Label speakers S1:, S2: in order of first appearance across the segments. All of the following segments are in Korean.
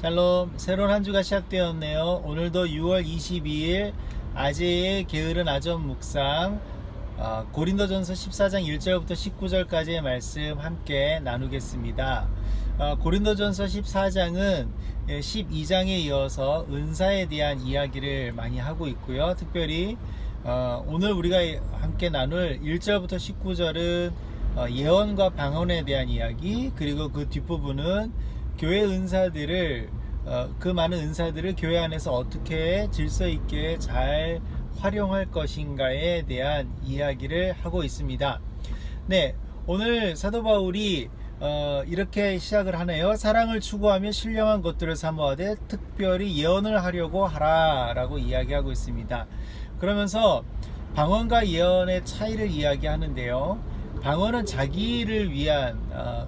S1: 샬롬, 새로운 한 주가 시작되었네요. 오늘도 6월 22일 아재의 게으른 아점 묵상 고린도전서 14장 1절부터 19절까지의 말씀 함께 나누겠습니다. 고린도전서 14장은 12장에 이어서 은사에 대한 이야기를 많이 하고 있고요. 특별히 오늘 우리가 함께 나눌 1절부터 19절은 예언과 방언에 대한 이야기, 그리고 그 뒷부분은 교회 은사들을 그 많은 은사들을 교회 안에서 어떻게 질서 있게 잘 활용할 것인가에 대한 이야기를 하고 있습니다. 네, 오늘 사도 바울이 이렇게 시작을 하네요. 사랑을 추구하며 신령한 것들을 사모하되 특별히 예언을 하려고 하라 라고 이야기하고 있습니다. 그러면서 방언과 예언의 차이를 이야기하는데요. 방언은 자기를 위한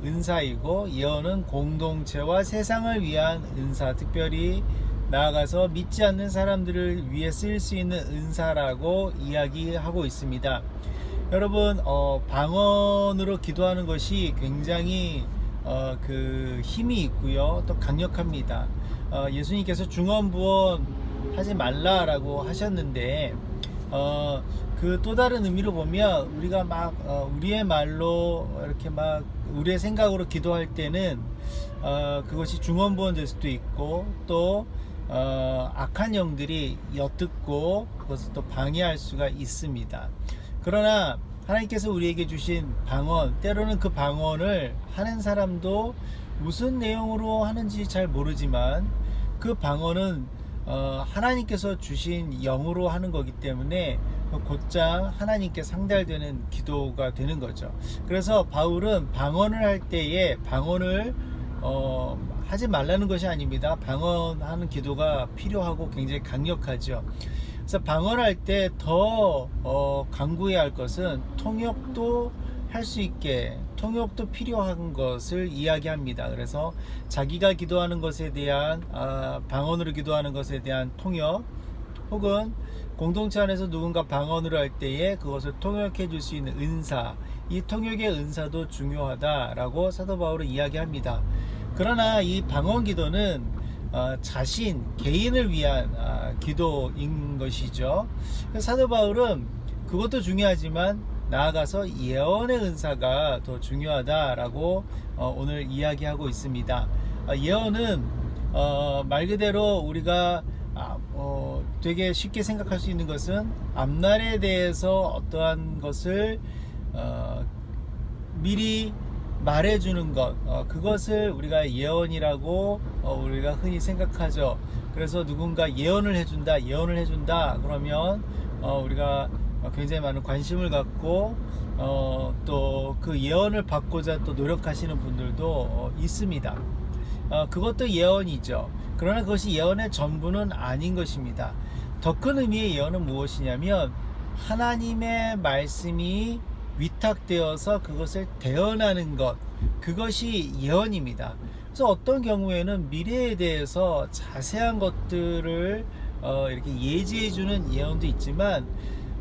S1: 은사이고, 예언은 공동체와 세상을 위한 은사, 특별히 나아가서 믿지 않는 사람들을 위해 쓰일 수 있는 은사라고 이야기하고 있습니다. 여러분, 방언으로 기도하는 것이 굉장히 그 힘이 있고요, 또 강력합니다. 예수님께서 중언부언 하지 말라라고 하셨는데, 그 또 다른 의미로 보면 우리가 막 우리의 말로 이렇게 막 우리의 생각으로 기도할 때는 그것이 중언부언 될 수도 있고, 또 악한 영들이 엿듣고 그것을 또 방해할 수가 있습니다. 그러나 하나님께서 우리에게 주신 방언, 때로는 그 방언을 하는 사람도 무슨 내용으로 하는지 잘 모르지만 그 방언은 하나님께서 주신 영으로 하는 거기 때문에 곧장 하나님께 상달되는 기도가 되는 거죠. 그래서 바울은 방언을 할 때에 방언을 하지 말라는 것이 아닙니다. 방언하는 기도가 필요하고 굉장히 강력하죠. 그래서 방언할 때 더 강구해야 할 것은 통역도 할 수 있게, 통역도 필요한 것을 이야기합니다. 그래서 자기가 기도하는 것에 대한 방언으로 기도하는 것에 대한 통역, 혹은 공동체 안에서 누군가 방언으로 할 때에 그것을 통역해 줄 수 있는 은사, 이 통역의 은사도 중요하다라고 사도 바울은 이야기합니다. 그러나 이 방언 기도는 자신, 개인을 위한 기도인 것이죠. 사도 바울은 그것도 중요하지만 나아가서 예언의 은사가 더 중요하다라고 오늘 이야기하고 있습니다. 예언은 말 그대로 우리가 되게 쉽게 생각할 수 있는 것은 앞날에 대해서 어떠한 것을 미리 말해주는 것, 그것을 우리가 예언이라고 우리가 흔히 생각하죠. 그래서 누군가 예언을 해준다 그러면 우리가 굉장히 많은 관심을 갖고 또 그 예언을 받고자 또 노력하시는 분들도 있습니다. 그것도 예언이죠. 그러나 그것이 예언의 전부는 아닌 것입니다. 더 큰 의미의 예언은 무엇이냐면 하나님의 말씀이 위탁되어서 그것을 대언하는 것, 그것이 예언입니다. 그래서 어떤 경우에는 미래에 대해서 자세한 것들을 이렇게 예지해주는 예언도 있지만,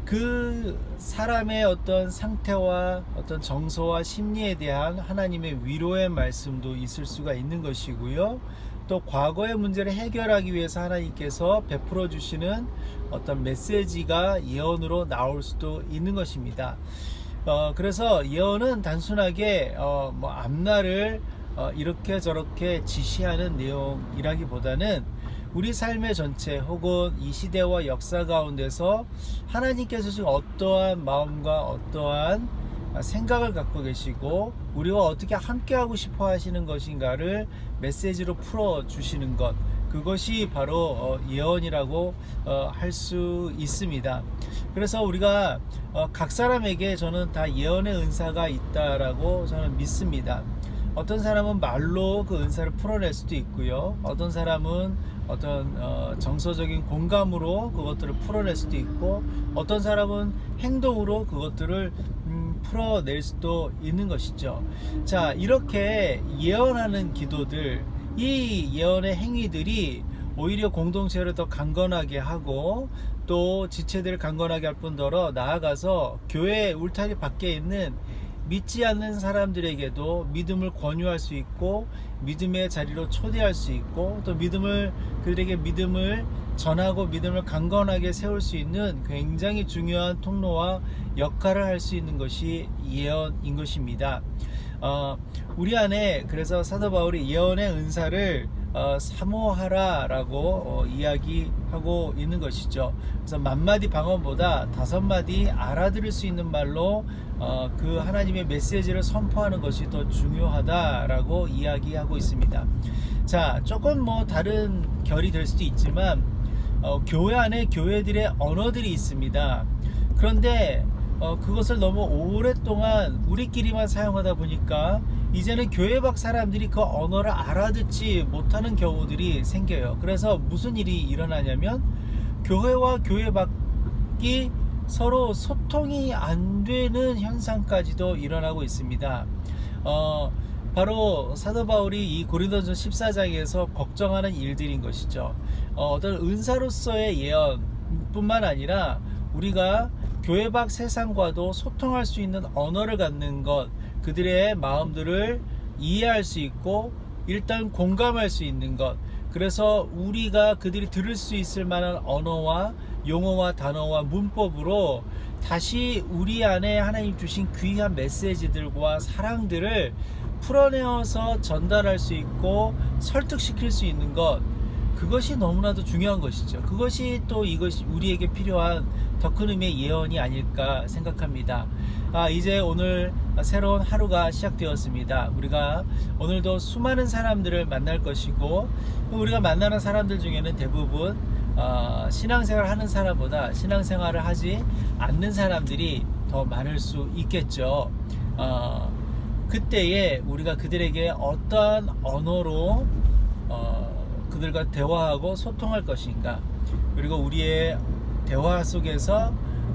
S1: 그 사람의 어떤 상태와 어떤 정서와 심리에 대한 하나님의 위로의 말씀도 있을 수가 있는 것이고요. 또 과거의 문제를 해결하기 위해서 하나님께서 베풀어 주시는 어떤 메시지가 예언으로 나올 수도 있는 것입니다. 그래서 예언은 단순하게 뭐 앞날을 이렇게 저렇게 지시하는 내용이라기보다는 우리 삶의 전체, 혹은 이 시대와 역사 가운데서 하나님께서 지금 어떠한 마음과 어떠한 생각을 갖고 계시고 우리와 어떻게 함께하고 싶어 하시는 것인가를 메시지로 풀어주시는 것, 그것이 바로 예언이라고 할 수 있습니다. 그래서 우리가 각 사람에게 저는 다 예언의 은사가 있다라고 저는 믿습니다. 어떤 사람은 말로 그 은사를 풀어낼 수도 있고요, 어떤 사람은 어떤 정서적인 공감으로 그것들을 풀어낼 수도 있고, 어떤 사람은 행동으로 그것들을 풀어낼 수도 있는 것이죠. 자, 이렇게 예언하는 기도들, 이 예언의 행위들이 오히려 공동체를 더 강건하게 하고 또 지체들을 강건하게 할 뿐더러 나아가서 교회 울타리 밖에 있는 믿지 않는 사람들에게도 믿음을 권유할 수 있고 믿음의 자리로 초대할 수 있고 또 그들에게 믿음을 전하고 믿음을 강건하게 세울 수 있는 굉장히 중요한 통로와 역할을 할 수 있는 것이 예언인 것입니다. 우리 안에 그래서 사도 바울이 예언의 은사를 사모하라라고 이야기하고 있는 것이죠. 그래서 만마디 방언보다 5마디 알아들을 수 있는 말로 그 하나님의 메시지를 선포하는 것이 더 중요하다라고 이야기하고 있습니다. 자, 조금 다른 결이 될 수도 있지만 교회 안에 교회들의 언어들이 있습니다. 그런데 그것을 너무 오랫동안 우리끼리만 사용하다 보니까 이제는 교회 밖 사람들이 그 언어를 알아듣지 못하는 경우들이 생겨요. 그래서 무슨 일이 일어나냐면 교회와 교회 밖이 서로 소통이 안 되는 현상까지도 일어나고 있습니다. 바로 사도 바울이 이 고린도전서 14장에서 걱정하는 일들인 것이죠. 어떤 은사로서의 예언뿐만 아니라 우리가 교회 밖 세상과도 소통할 수 있는 언어를 갖는 것, 그들의 마음들을 이해할 수 있고 일단 공감할 수 있는 것, 그래서 우리가 그들이 들을 수 있을 만한 언어와 용어와 단어와 문법으로 다시 우리 안에 하나님 주신 귀한 메시지들과 사랑들을 풀어내어서 전달할 수 있고 설득시킬 수 있는 것, 그것이 너무나도 중요한 것이죠. 그것이 또 이것이 우리에게 필요한 더 큰 의미의 예언이 아닐까 생각합니다. 이제 오늘 새로운 하루가 시작되었습니다. 우리가 오늘도 수많은 사람들을 만날 것이고 우리가 만나는 사람들 중에는 대부분 신앙생활을 하는 사람보다 신앙생활을 하지 않는 사람들이 더 많을 수 있겠죠. 그때에 우리가 그들에게 어떠한 언어로 그들과 대화하고 소통할 것인가, 그리고 우리의 대화 속에서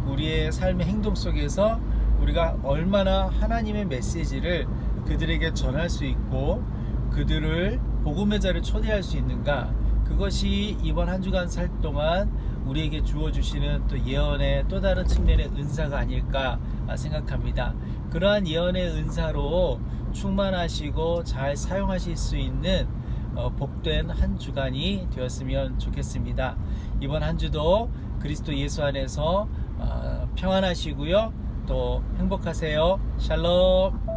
S1: 우리의 삶의 행동 속에서 우리가 얼마나 하나님의 메시지를 그들에게 전할 수 있고 그들을 복음의 자리에 초대할 수 있는가, 그것이 이번 한 주간 살 동안 우리에게 주어주시는 또 예언의 또 다른 측면의 은사가 아닐까 생각합니다. 그러한 예언의 은사로 충만하시고 잘 사용하실 수 있는 복된 한 주간이 되었으면 좋겠습니다. 이번 한 주도 그리스도 예수 안에서 평안하시고요, 또 행복하세요. 샬롬.